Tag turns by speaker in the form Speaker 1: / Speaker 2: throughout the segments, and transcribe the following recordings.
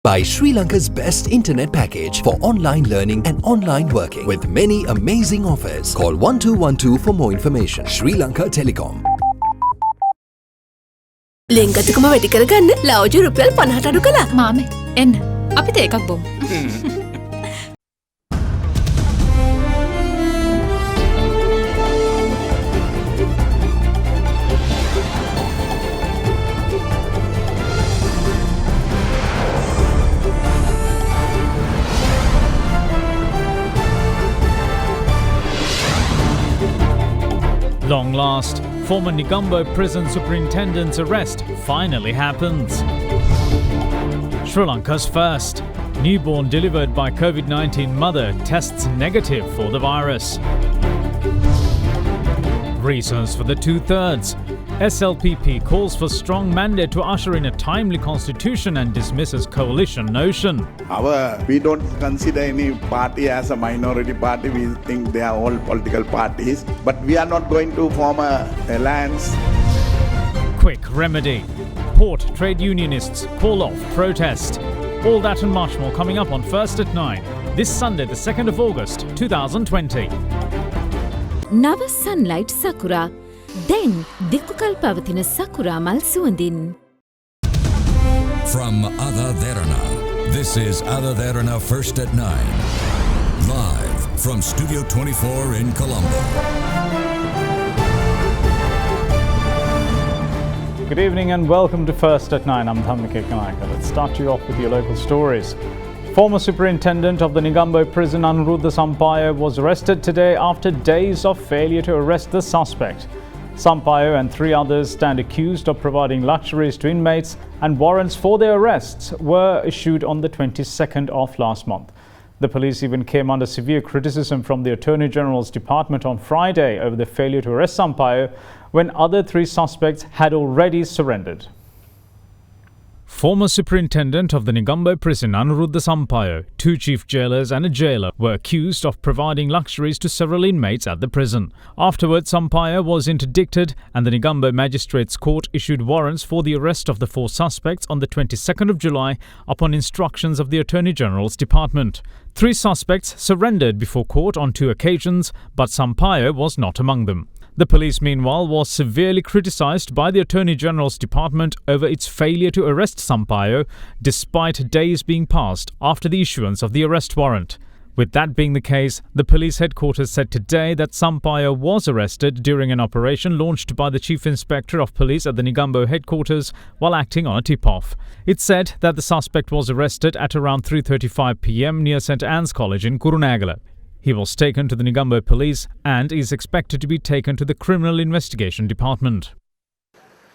Speaker 1: By Sri Lanka's best internet package for online learning and online working with many amazing offers. Call 1212 for more information. Sri Lanka Telecom.
Speaker 2: ලෙන්ගතුකම වැඩි කරගන්න ලව්ජු රුපියල් 50ට අඩු කළා.
Speaker 3: මාමේ එන්න අපිට එකක් බොමු.
Speaker 4: Long last, former Negombo prison superintendent's arrest finally happens. Sri Lanka's first newborn delivered by COVID-19 mother tests negative for the virus. Reasons for the 2/3. SLPP calls for strong mandate to usher in a timely constitution and dismisses coalition notion.
Speaker 5: We don't consider any party as a minority party. We think they are all political parties. But we are not going to form an alliance.
Speaker 4: Quick remedy. Port trade unionists call off protest. All that and much more coming up on First at 9. This Sunday, the 2nd of August, 2020.
Speaker 6: Nava Sunlight Sakura. Then Dikukal Pavatina Sakura Mal Suandin.
Speaker 7: From AdaDerana, this is AdaDerana First at 9. Live from Studio 24 in Colombo.
Speaker 4: Good evening and welcome to First at 9. I'm Dhammika Kanaka. Let's start you off with your local stories. Former superintendent of the Negombo prison Anuruddha Sampaio was arrested today after days of failure to arrest the suspect. Sampaio and 3 others stand accused of providing luxuries to inmates, and warrants for their arrests were issued on the 22nd of last month. The police even came under severe criticism from the Attorney General's department on Friday over the failure to arrest Sampaio when other 3 suspects had already surrendered. Former superintendent of the Negombo prison Anuruddha Sampaio, 2 chief jailers and a jailer were accused of providing luxuries to several inmates at the prison. Afterwards, Sampaio was interdicted and the Negombo Magistrates Court issued warrants for the arrest of the 4 suspects on the 22nd of July upon instructions of the Attorney General's department. 3 suspects surrendered before court on 2 occasions, but Sampaio was not among them. The police, meanwhile, was severely criticised by the Attorney General's department over its failure to arrest Sampaio, despite days being passed after the issuance of the arrest warrant. With that being the case, the police headquarters said today that Sampaio was arrested during an operation launched by the Chief Inspector of Police at the Negombo headquarters while acting on a tip-off. It said that the suspect was arrested at around 3:35 p.m. near St Anne's College in Kurunegala. He was taken to the Negombo police and is expected to be taken to the Criminal Investigation Department.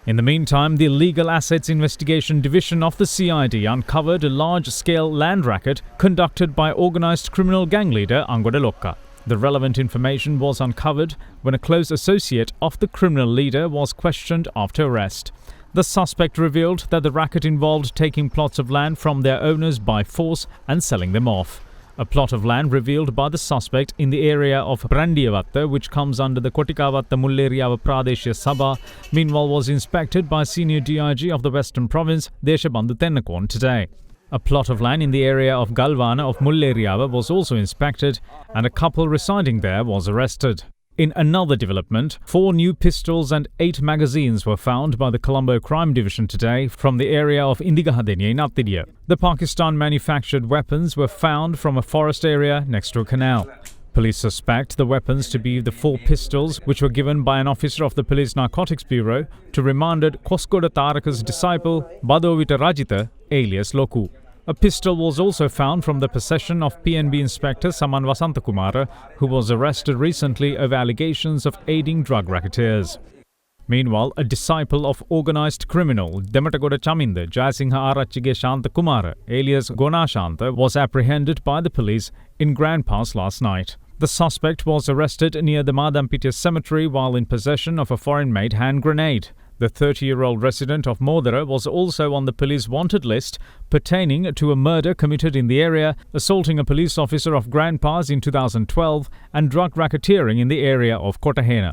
Speaker 4: In the meantime, the Legal Assets Investigation Division of the CID uncovered a large-scale land racket conducted by organised criminal gang leader Angode Lokka. The relevant information was uncovered when a close associate of the criminal leader was questioned after arrest. The suspect revealed that the racket involved taking plots of land from their owners by force and selling them off. A plot of land revealed by the suspect in the area of Brandiyavatta, which comes under the Kotikavatta Mulleriava Pradeshya Sabha, meanwhile was inspected by senior DIG of the Western Province, Deshabandhu Tennakon, today. A plot of land in the area of Galvana of Mulleriava was also inspected, and a couple residing there was arrested. In another development, 4 new pistols and 8 magazines were found by the Colombo Crime Division today from the area of Indigahadeniya in Athidiya. The Pakistan-manufactured weapons were found from a forest area next to a canal. Police suspect the weapons to be the 4 pistols which were given by an officer of the Police Narcotics Bureau to remanded Koskoda Taraka's disciple Badovita Rajita alias Loku. A pistol was also found from the possession of PNB Inspector Saman Vasantakumara, who was arrested recently over allegations of aiding drug racketeers. Meanwhile, a disciple of organised criminal Dematagoda Chaminda Jayasingha Arachige Shantakumara, alias Gona Shanta, was apprehended by the police in Grand Pass last night. The suspect was arrested near the Madampitya cemetery while in possession of a foreign-made hand grenade. The 30-year-old resident of Modara was also on the police wanted list pertaining to a murder committed in the area, assaulting a police officer of Grand Pass in 2012 and drug racketeering in the area of Kotahena.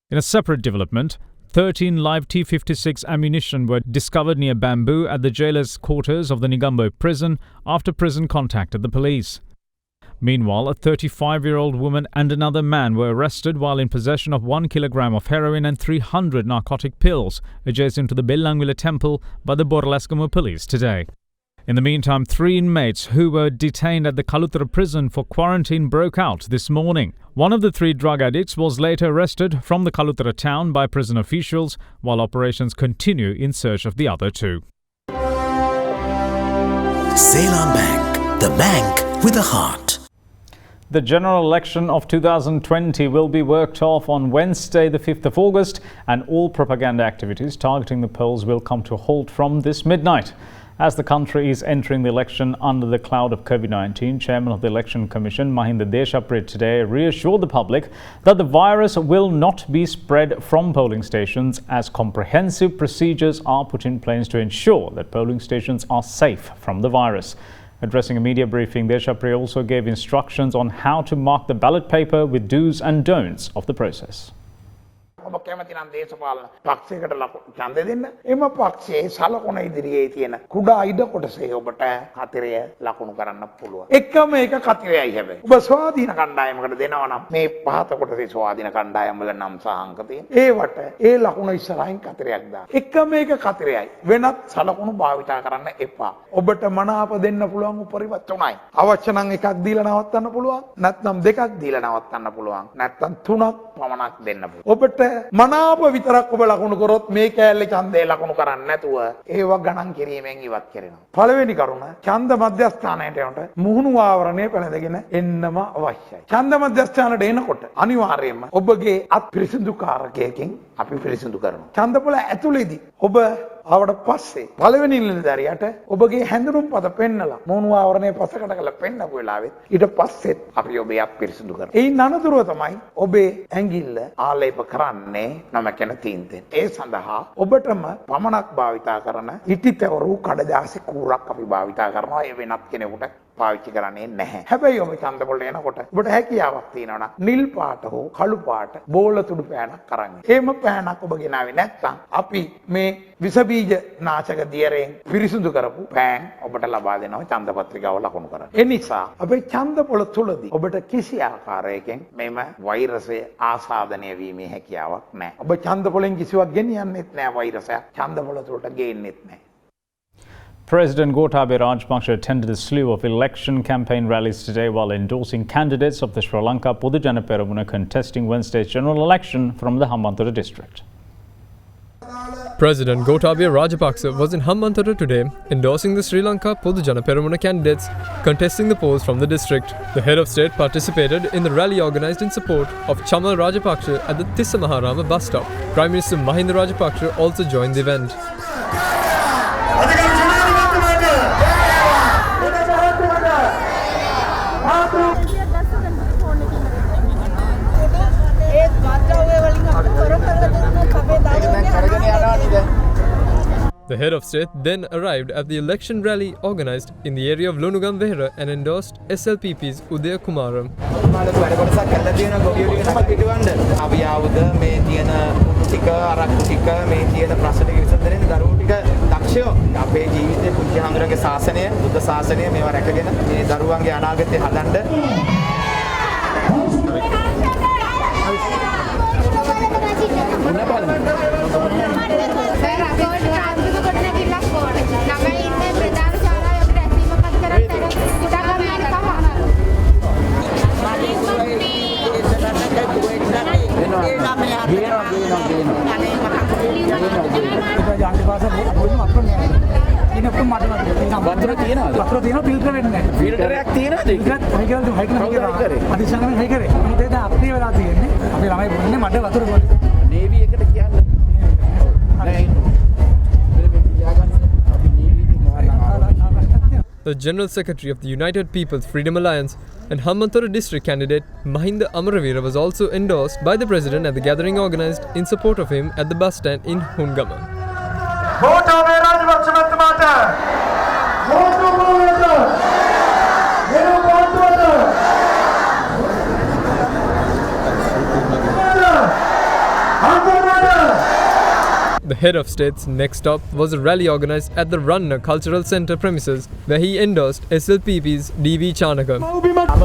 Speaker 4: In a separate development, 13 live T-56 ammunition were discovered near bamboo at the jailer's quarters of the Negombo prison after prison contacted the police. Meanwhile, a 35-year-old woman and another man were arrested while in possession of 1 kilogram of heroin and 300 narcotic pills adjacent to the Bellangwila temple by the Boralaskama police today. In the meantime, 3 inmates who were detained at the Kalutara prison for quarantine broke out this morning. One of the 3 drug addicts was later arrested from the Kalutara town by prison officials, while operations continue in search of the other 2.
Speaker 8: Ceylon Bank, the bank with a heart.
Speaker 4: The general election of 2020 will be worked off on Wednesday, the 5th of August, and all propaganda activities targeting the polls will come to a halt from this midnight. As the country is entering the election under the cloud of COVID-19, Chairman of the Election Commission, Mahinda Deshapriya, today reassured the public that the virus will not be spread from polling stations as comprehensive procedures are put in place to ensure that polling stations are safe from the virus. Addressing a media briefing, Deshapriya also gave instructions on how to mark the ballot paper with do's and don'ts of the process.
Speaker 9: ඔබ කැමති නම් දේශපාලන පක්ෂයකට ඡන්ද දෙන්න. එම පක්ෂයේ සලකුණ ඉදිරියේ තියෙන කුඩා ඉඩ කොටසේ ඔබට කතරය ලකුණු කරන්න පුළුවන්. එකම එක කතරයයි හැබැයි. ඔබ ස්වාධීන කණ්ඩායමකට දෙනවා නම් මේ පහත කොටසේ ස්වාධීන කණ්ඩායම් වල නම් සහ අංක තියෙන. ඒවට ඒ ලකුණ ඉස්සරහින් කතරයක් දාන්න. එකම එක කතරයයි. වෙනත් සලකුණු භාවිතා කරන්න එපා. ඔබට මනාප දෙන්න පුළුවන් උපරිම 3යි. අවශ්‍ය නම් එකක් දීලා නවත්තන්න පුළුවන්. නැත්නම් දෙකක් දීලා නවත්තන්න පුළුවන්. නැත්නම් 3ක් පමණක් දෙන්න පුළුවන්. ඔබට මනාප විතරක් ඔබ ලකුණු කරොත් මේ කෑල්ලේ ඡන්දේ ලකුණු කරන්නේ නැතුව ඒව ගණන් කිරීමෙන් ඉවත් කරනවා. පළවෙනි කරුණ ඡන්ද මධ්‍යස්ථානයට යනට මුහුණු ආවරණය පැනදගෙන එන්නම අවශ්‍යයි. ඡන්ද මධ්‍යස්ථානයට එනකොට අනිවාර්යයෙන්ම ඔබගේ අත් පිරිසිදු කාරකයකින් අපි පිරිසිදු කරනවා. ඡන්දපොළ ඇතුළේදී ඔබ ආවට පස්සේ පළවෙනි නිලධාරියට ඔබගේ හැඳුනුම් පත පෙන්නලා මුහුණු ආවරණය පසකට කරලා පෙන්නපු වෙලාවෙත් ඊට පස්සෙත් අපි ඔබේ අත් පිරිසිදු කරනවා. ඒ නනතුරුව තමයි ඔබේ ඇඟිල්ල ආලේප කරන්නේ නොමැකෙන තීන්තෙන්. ඒ සඳහා ඔබටම පමණක් භාවිතා කරන ඉටිතවරු කඩදාසි කූරක් අපි භාවිතා කරනවා. ඒ වෙනත් කෙනෙකුට පාවිච්චි කරන්නේ නැහැ. හැබැයි ඔබ ඡන්දපොළට එනකොට ඔබට හැකියාවක් තියෙනවා නම් නිල් පාට හෝ කළු පාට බෝල තුඩු පෑනක් අරන්. එහෙම පෑනක් ඔබ ගෙනාවේ නැත්නම් අපි මේ විස බීජ නාශක දියරෙන් පිරිසිදු කරපු පෑන් ඔබට ලබා දෙනවා ඡන්ද පත්‍රිකාව ලකුණු කරන්න. ඒ නිසා අපේ ඡන්දපොළ තුලදී ඔබට කිසි ආකාරයකින් මෙම වෛරසය ආසාදනය වීමේ හැකියාවක් නැහැ. ඔබ ඡන්දපොළෙන් කිසිවක් ගෙනියන්නෙත් නැහැ වෛරසයක්. ඡන්දපොළ තුලට ගේන්නෙත් නැහැ.
Speaker 4: President Gotabaya Rajapaksa attended a slew of election campaign rallies today while endorsing candidates of the Sri Lanka Podujana Peramuna contesting Wednesday's general election from the Hambantota district.
Speaker 10: President Gotabaya Rajapaksa was in Hambantota today endorsing the Sri Lanka Podujana Peramuna candidates contesting the polls from the district. The head of state participated in the rally organised in support of Chamal Rajapaksa at the Tissa Maharama bus stop. Prime Minister Mahinda Rajapaksa also joined the event. The head of state then arrived at the election rally organised in the area of Lonugam Vehera and endorsed SLPP's Udaya Kumaram. The General Secretary of the United People's Freedom Alliance and Hambantota district candidate Mahinda Amaravira was also endorsed by the President at the gathering organised in support of him at the bus stand in Hungama. head of state's next stop was a rally organized at the Ranna Cultural Centre premises, where he endorsed SLPP's D.V. Chanaka.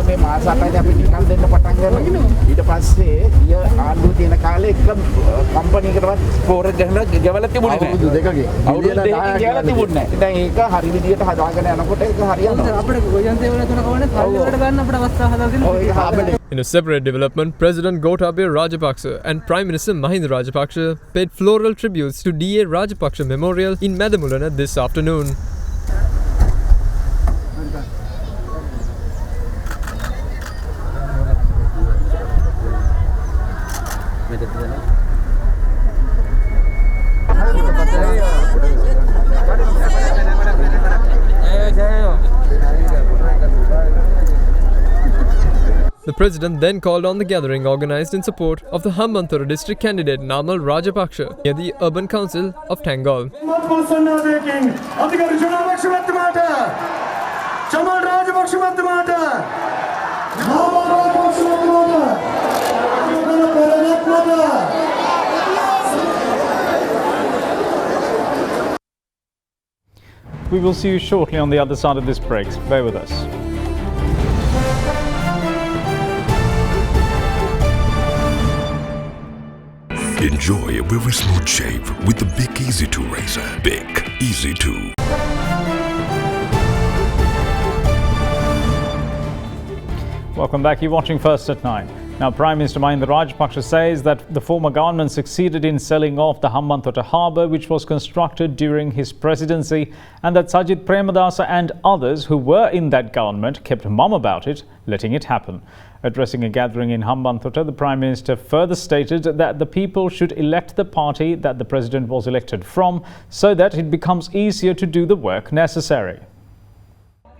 Speaker 9: මේ මාස 8යි අපි නිකන් දෙන්න පටන් ගන්නවා. ඊට පස්සේ ඊය ආණ්ඩුව තියෙන කාලේ එක කම්පැනි එකටවත් ස්කෝර් එක ගහලා ගෙවලා තිබුණේ නැහැ. අවුරුදු දෙකකින්. අවුරුදු දෙකකින් ගෙවලා තිබුණේ නැහැ. දැන් ඒක හරි විදියට හදාගෙන යනකොට ඒක හරියනවා. අපිට ගොයන් තේවල තුන කවන්නේ සල්ලි වලට ගන්න අපිට අවස්ථාව හදාගෙන.
Speaker 10: In a separate development, President Gotabaya Rajapaksa and Prime Minister Mahinda Rajapaksa paid floral tributes to D.A. Rajapaksa Memorial in Madamulana this afternoon. The president then called on the gathering organised in support of the Hambantota district candidate Namal Rajapaksha near the urban council of Tangol.
Speaker 4: We will see you shortly on the other side of this break. Bear with us.
Speaker 7: Enjoy a very smooth shave with the Bic Easy 2 razor. Bic Easy 2.
Speaker 4: Welcome back. You're watching First at 9. Now, Prime Minister Mahinda Rajapaksa says that the former government succeeded in selling off the Hambantota harbour, which was constructed during his presidency, and that Sajith Premadasa and others who were in that government kept mum about it, letting it happen. Addressing a gathering in Hambantota, the Prime Minister further stated that the people should elect the party that the President was elected from, so that it becomes easier to do the work necessary.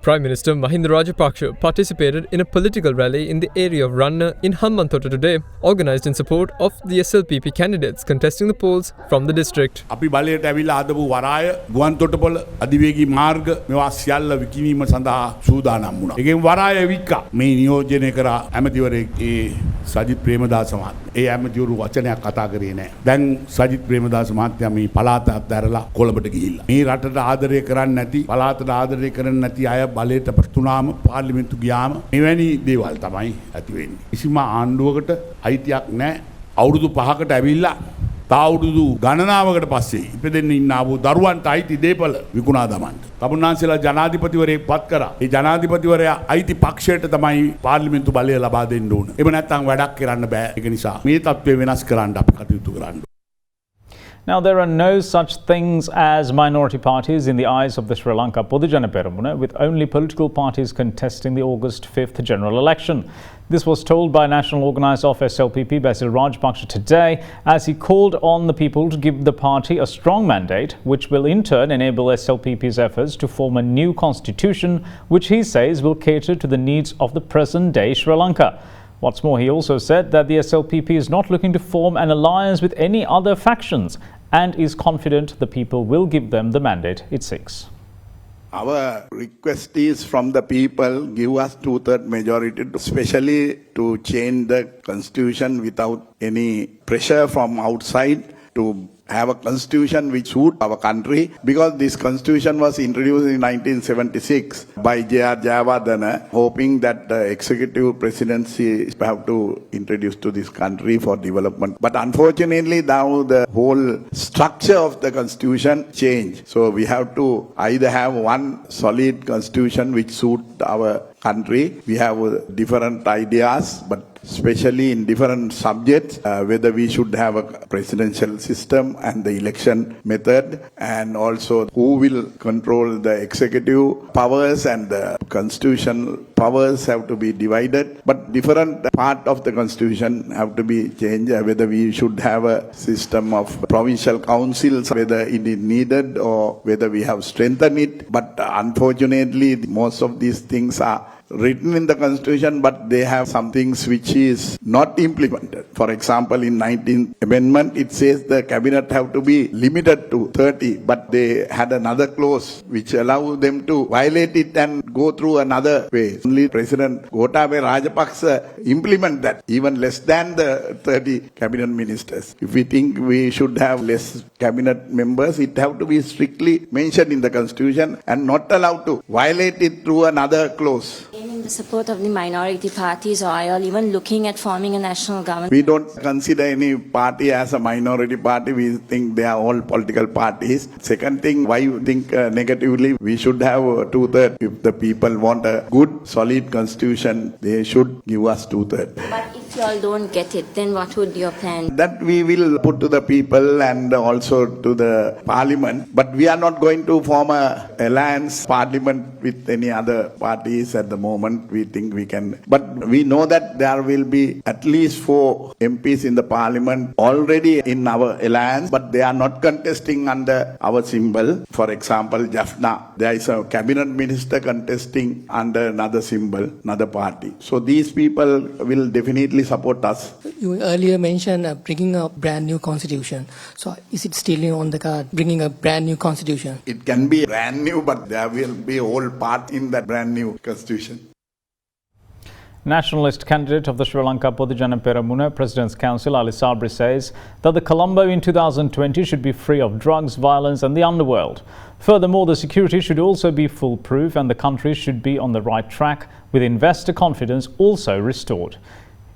Speaker 10: Prime Minister Mahinda Rajapaksa participated in a political rally in the area of Ranna in Hambantota today, organised in support of the SLPP candidates contesting the polls from the district.
Speaker 11: අපි බලයට ඇවිල්ලා ආදපු වරාය ගුවන් තොටුපළ අධිවේගී මාර්ග මේවා සියල්ල විකිණීම සඳහා සූදානම් වුණා. ඒකෙන් වරාය වික්කා. මේ නියෝජනය කරා ඇමතිවරයෙක් සජිත් ප්‍රේමදාස මහත්මයා. ඒ ඇමතිවරු වචනයක් කතා කරේ නැහැ. දැන් සජිත් ප්‍රේමදාස මහත්මයා මේ පළාත අත්හැරලා කොළඹට ගිහිල්ලා. මේ රටට ආදරය කරන්නේ නැති, පළාතට ආදරය කරන්නේ නැති අය බලයට පතුනාම පාර්ලිමේන්තු ගියාම මෙවැනි දේවල් තමයි ඇති වෙන්නේ. කිසිම ආණ්ඩුවකට අයිතියක් නැහැ. අවුරුදු 5කට ඇවිල්ලා තාවුරුදු ගණනාවකට පස්සේ ඉපදෙන්න ඉන්න ආපු දරුවන්ට අයිති දේපල විකුණා දමන්න. තමුන්නාන්සේලා ජනාධිපතිවරයෙක් පත් කරා. ඒ ජනාධිපතිවරයා අයිති පක්ෂයට තමයි පාර්ලිමේන්තු බලය ලබා දෙන්න ඕන. එහෙම නැත්නම් වැඩක් කරන්න බෑ. ඒක නිසා මේ තත්ත්වය වෙනස් කරන්න අපි කටයුතු කරන්න.
Speaker 4: Now, there are no such things as minority parties in the eyes of the Sri Lanka Podujana Peramuna, with only political parties contesting the August 5th general election. This was told by National Organiser of SLPP Basil Rajapaksa today, as he called on the people to give the party a strong mandate, which will in turn enable SLPP's efforts to form a new constitution, which he says will cater to the needs of the present-day Sri Lanka. What's more, he also said that the SLPP is not looking to form an alliance with any other factions and is confident the people will give them the mandate it seeks.
Speaker 5: Our request is from the people, give us 2/3 majority, especially to change the constitution without any pressure from outside, to have a constitution which suit our country, because this constitution was introduced in 1976 by J.R. Jayawardena, hoping that the executive presidency have to introduce to this country for development. But unfortunately now the whole structure of the constitution changed. So we have to either have one solid constitution which suit our country. We have different ideas, but especially in different subjects, whether we should have a presidential system and the election method, and also who will control the executive powers and the constitutional powers have to be divided. But different part of the constitution have to be changed, whether we should have a system of provincial councils, whether it is needed or whether we have strengthened it. But unfortunately, most of these things are written in the constitution, but they have some things which is not implemented. For example, in 19th amendment, it says the cabinet have to be limited to 30, but they had another clause which allow them to violate it and go through another way. Only President Gotabaya Rajapaksa implement that, even less than the 30 cabinet ministers. If we think we should have less cabinet members, it have to be strictly mentioned in the constitution and not allowed to violate it through another clause.
Speaker 12: In the support of the minority parties, or are you all even looking at forming a national government?
Speaker 5: We don't consider any party as a minority party. We think they are all political parties. Second thing, why you think negatively? We should have 2/3. If the people want a good, solid constitution, they should give us 2/3.
Speaker 12: But if you all don't get it, then what would your plan be?
Speaker 5: That we will put to the people and also to the parliament. But we are not going to form a alliance parliament with any other parties at the moment. We think we can. But we know that there will be at least 4 MPs in the parliament already in our alliance, but they are not contesting under our symbol. For example, Jaffna, there is a cabinet minister contesting under another symbol, another party. So these people will definitely support us.
Speaker 13: You earlier mentioned bringing a brand new constitution. So is it still on the card, bringing a brand new constitution?
Speaker 5: It can be brand new, but there will be a whole part in that brand new constitution.
Speaker 4: Nationalist candidate of the Sri Lanka Podujana Peramuna President's Council, Ali Sabri, says that the Colombo in 2020 should be free of drugs, violence and the underworld. Furthermore, the security should also be foolproof and the country should be on the right track, with investor confidence also restored.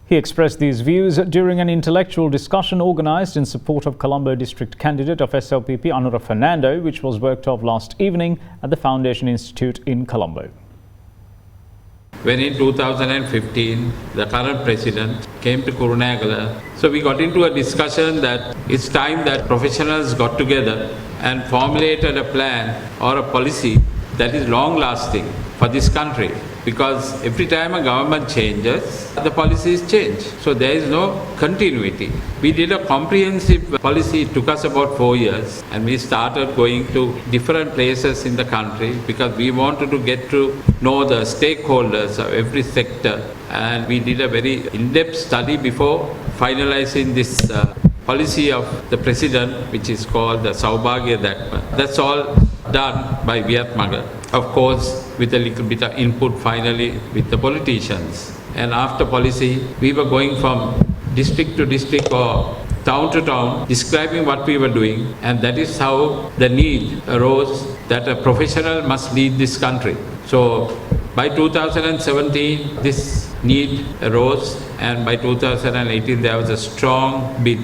Speaker 4: He expressed these views during an intellectual discussion organised in support of Colombo district candidate of SLPP Anura Fernando, which was worked off last evening at the Foundation Institute in Colombo.
Speaker 14: When in 2015, the current president came to Kurunegala, so we got into a discussion that it's time that professionals got together and formulated a plan or a policy that is long-lasting for this country. Because every time a government changes, the policies change. So there is no continuity. We did a comprehensive policy. It took us about 4 years. And we started going to different places in the country because we wanted to get to know the stakeholders of every sector. And we did a very in-depth study before finalizing this policy of the president, which is called the Saubhagya Dakma. That's all done by Viat Maga. Of course, with a little bit of input finally with the politicians. And after policy, we were going from district to district or town to town, describing what we were doing. And that is how the need arose that a professional must lead this country. So by 2017, this need arose. And by 2018, there was a strong bid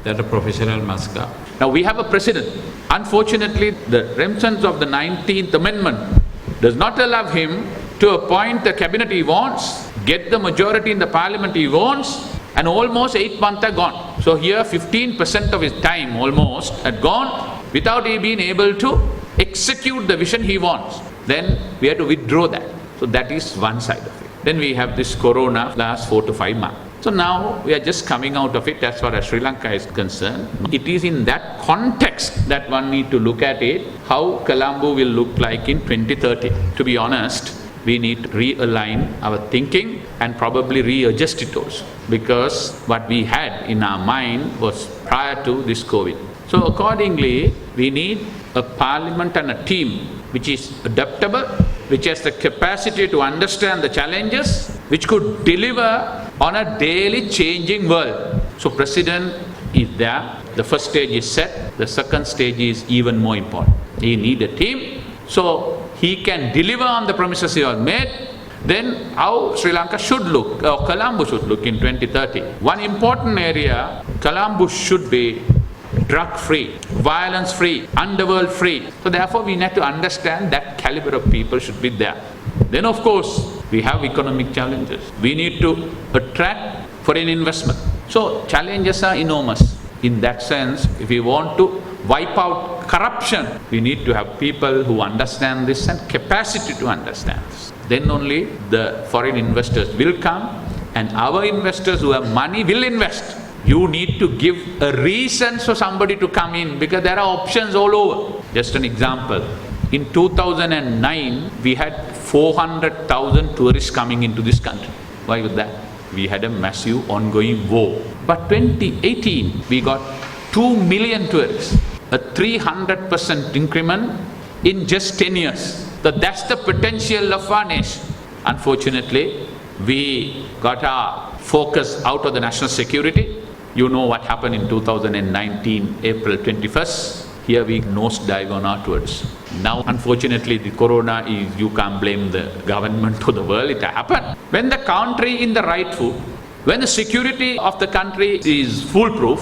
Speaker 14: that a professional must come.
Speaker 15: Now we have a president. Unfortunately, the remnants of the 19th Amendment does not allow him to appoint the cabinet he wants, get the majority in the parliament he wants, and almost 8 months are gone. So here 15% of his time almost had gone without he being able to execute the vision he wants. Then we have to withdraw that. So that is one side of it. Then we have this corona last 4 to 5 months. So now we are just coming out of it as far as Sri Lanka is concerned. It is in that context that one need to look at it, how Colombo will look like in 2030. To be honest, we need to realign our thinking and probably readjust it also. Because what we had in our mind was prior to this COVID. So accordingly, we need a parliament and a team which is adaptable, which has the capacity to understand the challenges, which could deliver on a daily changing world. So President is there, the first stage is set, the second stage is even more important. He needs a team, so he can deliver on the promises he has made. Then how Sri Lanka should look, or Colombo should look in 2030. One important area, Colombo should be drug-free, violence-free, underworld-free. So therefore we need to understand that caliber of people should be there. Then of course, we have economic challenges. We need to attract foreign investment. So challenges are enormous. In that sense, if we want to wipe out corruption, we need to have people who understand this and capacity to understand this. Then only the foreign investors will come and our investors who have money will invest. You need to give a reason for somebody to come in because there are options all over. Just an example. In 2009, we had 400,000 tourists coming into this country. Why was that? We had a massive ongoing war. But 2018, we got 2 million tourists, a 300% increment in just 10 years. So that's the potential of our nation. Unfortunately, we got our focus out of the national security. You know what happened in 2019, April 21st. Here we nosedive on our tourists. Now, unfortunately, the corona is, you can't blame the government or the world, it happened. When the country in the right foot, when the security of the country is foolproof,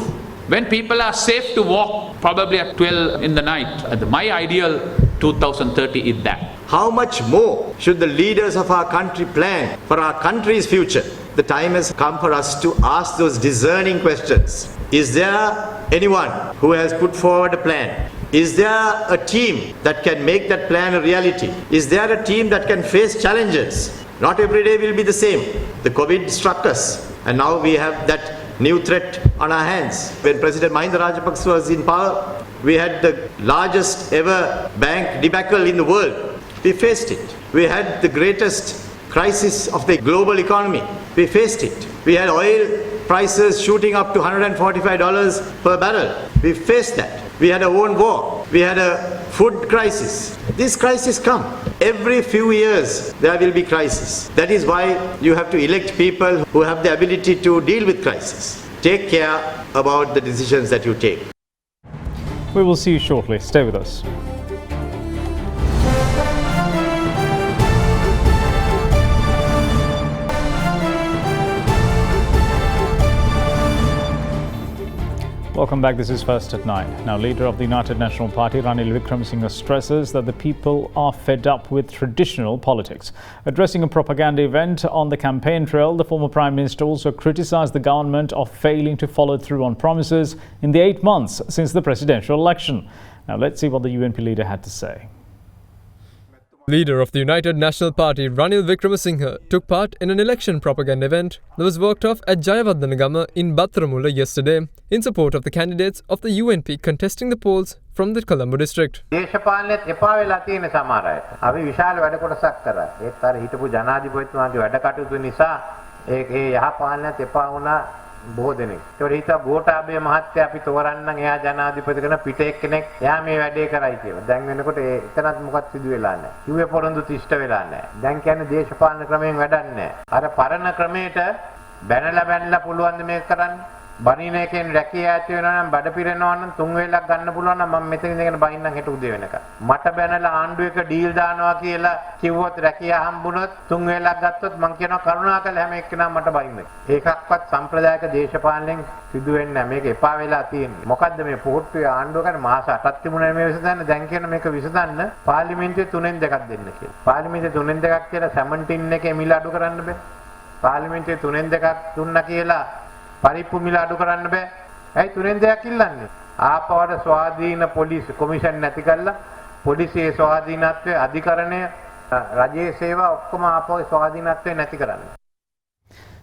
Speaker 15: when people are safe to walk probably at 12 in the night, my ideal 2030 is that.
Speaker 16: How much more should the leaders of our country plan for our country's future? The time has come for us to ask those discerning questions. Is there anyone who has put forward a plan? Is there a team that can make that plan a reality? Is there a team that can face challenges? Not every day will be the same. The COVID struck us, and now we have that new threat on our hands. When President Mahinda Rajapaksa was in power, we had the largest ever bank debacle in the world. We faced it. We had the greatest crisis of the global economy. We faced it. We had oil prices shooting up to $145 per barrel. We faced that. We had a own war. We had a food crisis. These crises come. Every few years there will be crisis. That is why you have to elect people who have the ability to deal with crisis. Take care about the decisions that you take.
Speaker 4: We will see you shortly. Stay with us. Welcome back. This is First at 9. Now, leader of the United National Party, Ranil Wickremesinghe, stresses that the people are fed up with traditional politics. Addressing a propaganda event on the campaign trail, the former Prime Minister also criticised the government of failing to follow through on promises in the 8 months since the presidential election. Now, let's see what the UNP leader had to say.
Speaker 10: Leader of the United National Party, Ranil Wickremesinghe, took part in an election propaganda event that was worked off at Jayawardenegama in Battaramulla yesterday in support of the candidates of the UNP contesting the polls from the Colombo district.
Speaker 17: දේශපාලනයත් එපා වෙලා තියෙන සමහර අයට. අපි විශාල වැඩ කොටසක් කරා. ඒත් අර හිටපු ජනාධිපතිතුමාගේ වැඩ කටයුතු නිසා ඒ යහපාලනයත් එපා වුණා බොහෝ දෙනෙක්. ඒකට හිතා ගෝඨාභය මහත්තයා අපි තෝරන්නම් එයා ජනාධිපති කරන පිට එක්කෙනෙක් එයා මේ වැඩේ කරයි කියලා. දැන් වෙනකොට එතනත් මොකක්ද සිදු වෙලා නැහැ. කිව්වේ පොරොන්දු තිෂ්ඨ වෙලා නැහැ. දැන් කියන්නේ දේශපාලන ක්‍රමයෙන් වැඩක් නැහැ. අර පරණ ක්‍රමයට බැනලා පුළුවන් ද මේක කරන්න? බණින එකෙන් රැකිය ඇති වෙනවා නම් බඩ පිරෙනවා නම් 3 වේලක් ගන්න පුළුවන් නම් මම මෙතන ඉඳගෙන බයින්නම් හෙට උදේ වෙනකන්. මට බැනලා ආණ්ඩුව එක ඩීල් දානවා කියලා කිව්වොත් රැකිය හම්බුනොත් 3 වේලක් ගත්තොත් මං කියනවා කරුණාකර හැම එක්කෙනාම මට බයින්න. ඒකක්වත් සම්ප්‍රදායික දේශපාලනයෙන් සිදු වෙන්නේ නැහැ. මේක එපා වෙලා තියෙන්නේ. මොකද්ද මේ පොහොට්ටුවේ ආණ්ඩුව කරන්නේ මාස 8ක් තිබුණා මේ විසඳන්න. දැන් කියන මේක විසඳන්න පාර්ලිමේන්තුවේ 3න් 2ක් දෙන්න කියලා. පාර්ලිමේන්තුවේ 3න් 2ක් කියලා 17 එකේ මිල අඩු කරන්න බෑ. පාර්ලිමේන්තුවේ 3න් 2ක් දුන්නා කියලා පරිප්පු මිල අඩු කරන්න බෑ. ඇයි 3න් 2ක් ඉල්ලන්නේ? ආපවට ස්වාධීන පොලිස් කොමිෂන් නැති කළා. පොලිසියේ ස්වාධීනත්වයේ අධිකරණය රජයේ සේවා ඔක්කොම ආපහු ස්වාධීනත්වයේ නැති කරන්න.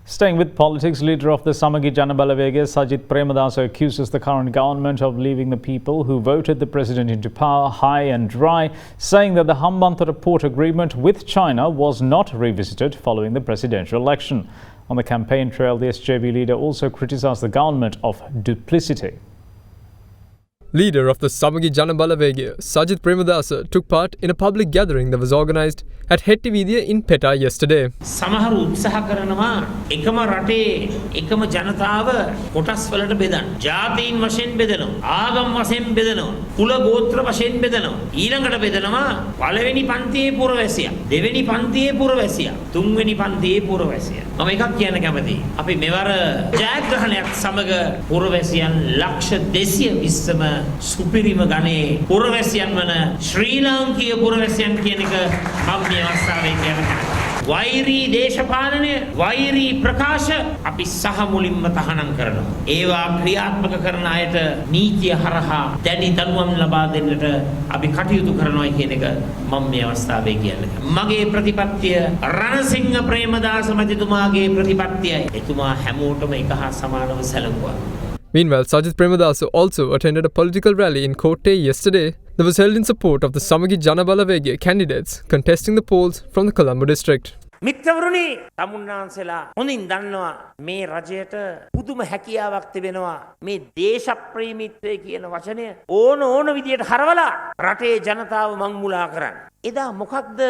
Speaker 4: Staying with politics, leader of the Samagi Jana Balawege, Sajith Premadasa, accuses the current government of leaving the people who voted the president into power high and dry, saying that the Hambantota port agreement with China was not revisited following the presidential election. On the campaign trail, the SJB leader also criticised the government of duplicity.
Speaker 10: Leader of the Samagi Jana Balawege, Sajith Premadasa, took part in a public gathering that was organised at Hettividiya in Peta yesterday.
Speaker 18: සමහර උත්සාහ කරනවා එකම රටේ එකම ජනතාව කොටස් වලට බෙදන්න. ජාතීන් වශයෙන් බෙදනවා. ආගම් වශයෙන් බෙදනවා. කුල ගෝත්‍ර වශයෙන් බෙදනවා. ඊළඟට බෙදනවා පළවෙනි පන්තියේ පුරවැසියා, දෙවෙනි පන්තියේ පුරවැසියා, තුන්වෙනි පන්තියේ පුරවැසියා. මම එකක් කියන්න කැමතියි. අපි මෙවර ජයග්‍රහණයක් සමග පුරවැසියන් ලක්ෂ 220ම සුපිරිම ගණේ පුරවැසියන් වන ශ්‍රී ලාංකීය පුරවැසියන් කියන එක මම මේ අවස්ථාවේ කියනවා. වෛරී දේශපාලනය, වෛරී ප්‍රකාශ අපි සහ මුලින්ම තහනම් කරනවා. ඒවා ක්‍රියාත්මක කරන අයට නීතිය හරහා දැඩි දඬුවම් ලබා දෙන්නට අපි කටයුතු කරනවා කියන එක මම මේ අවස්ථාවේ කියන්නේ. මගේ ප්‍රතිපත්තිය රණසිංහ ප්‍රේමදාස මැතිතුමාගේ ප්‍රතිපත්තියයි. එතුමා හැමෝටම එක හා සමානව සැලකුවා.
Speaker 10: Meanwhile, Sajith Premadasa also attended a political rally in Kotte yesterday that was held in support of the Samagi Janabalawege candidates contesting the polls from the Colombo district.
Speaker 18: මිත්‍රවරුනි තමුන්නාන්සලා හොඳින් දන්නවා මේ රජයට පුදුම හැකියාවක් තිබෙනවා මේ දේශප්‍රේමීත්වය කියන වචනය ඕන විදියට හරවලා රටේ ජනතාව මංමුලා කරන්න. එදා මොකක්ද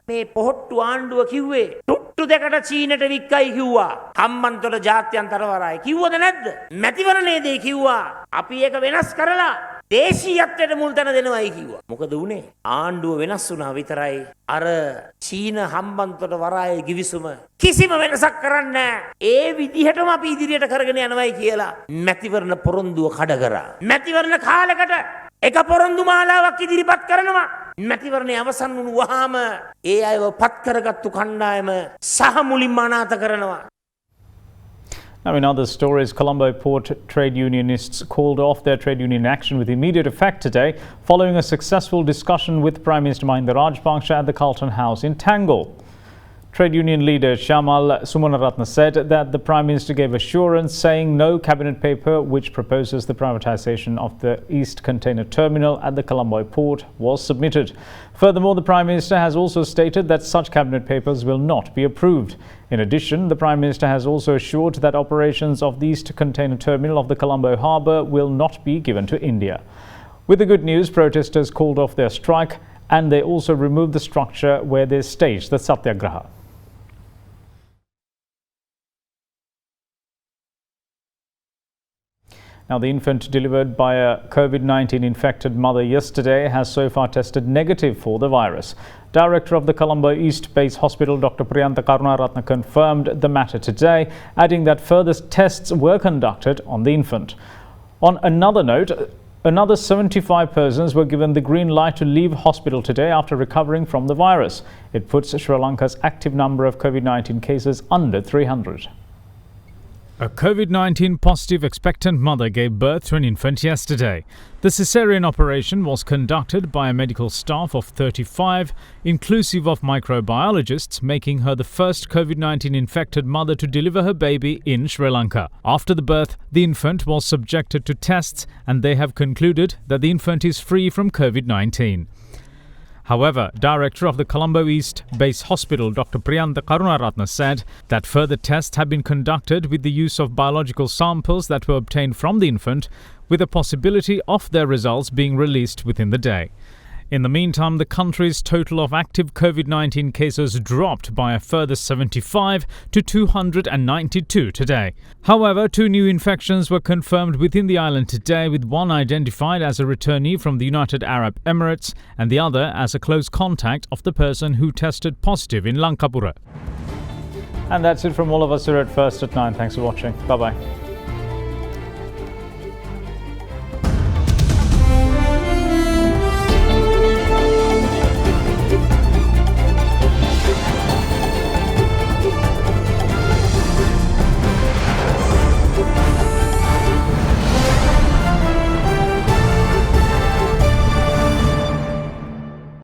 Speaker 18: මේ පොහොට්ටු ආණ්ඩුව කිව්වේ? ටුට්ටු දෙකට චීනට වික්කයි කිව්වා. හම්බන්තොට ජාත්‍යන්තර වරායි කිව්වද නැද්ද? මැතිවරණයේදී කිව්වා අපි ඒක වෙනස් කරලා දේශීයත්වයට මුල් තැන දෙනවයි කිව්වා. මොකද උනේ? ආණ්ඩුව වෙනස් වුණා විතරයි. අර චීන හම්බන්තොට වරායේ givisuma කිසිම වෙනසක් කරන්නේ නැහැ. ඒ විදිහටම අපි ඉදිරියට කරගෙන යනවයි කියලා මැතිවරණ පොරොන්දුව කඩ කරා. මැතිවරණ කාලයකට එක පොරොන්දු මාලාවක් ඉදිරිපත් කරනවා. මැතිවරණය අවසන් වුණු වහාම ඒ අයව පත් කරගත්තු කණ්ඩායම සහ මුලින්ම අනාථ කරනවා.
Speaker 4: Now, in other stories, Colombo Port trade unionists called off their trade union action with immediate effect today following a successful discussion with Prime Minister Mahinda Rajapaksa at the Carlton House in Tangol. Trade union leader Shamal Sumanarathna said that the Prime Minister gave assurance saying no cabinet paper which proposes the privatisation of the East Container Terminal at the Colombo Port was submitted. Furthermore, the Prime Minister has also stated that such cabinet papers will not be approved. In addition, the Prime Minister has also assured that operations of the East Container Terminal of the Colombo harbour will not be given to India. With the good news, protesters called off their strike and they also removed the structure where they staged the satyagraha. Now, the infant delivered by a COVID-19 infected mother yesterday has so far tested negative for the virus. Director of the Colombo East Base Hospital, Dr. Priyantha Karunaratne, confirmed the matter today, adding that further tests were conducted on the infant. On another note, another 75 persons were given the green light to leave hospital today after recovering from the virus. It puts Sri Lanka's active number of COVID-19 cases under 300. A COVID-19 positive expectant mother gave birth to an infant yesterday. The caesarean operation was conducted by a medical staff of 35, inclusive of microbiologists, making her the first COVID-19 infected mother to deliver her baby in Sri Lanka. After the birth, the infant was subjected to tests and they have concluded that the infant is free from COVID-19. However, Director of the Colombo East Base Hospital, Dr. Priyantha Karunaratne, said that further tests have been conducted with the use of biological samples that were obtained from the infant, with a possibility of their results being released within the day. In the meantime, the country's total of active COVID-19 cases dropped by a further 75 to 292 today. However, 2 new infections were confirmed within the island today, with one identified as a returnee from the United Arab Emirates and the other as a close contact of the person who tested positive in Lankapura. And that's it from all of us here at First at 9. Thanks for watching. Bye-bye.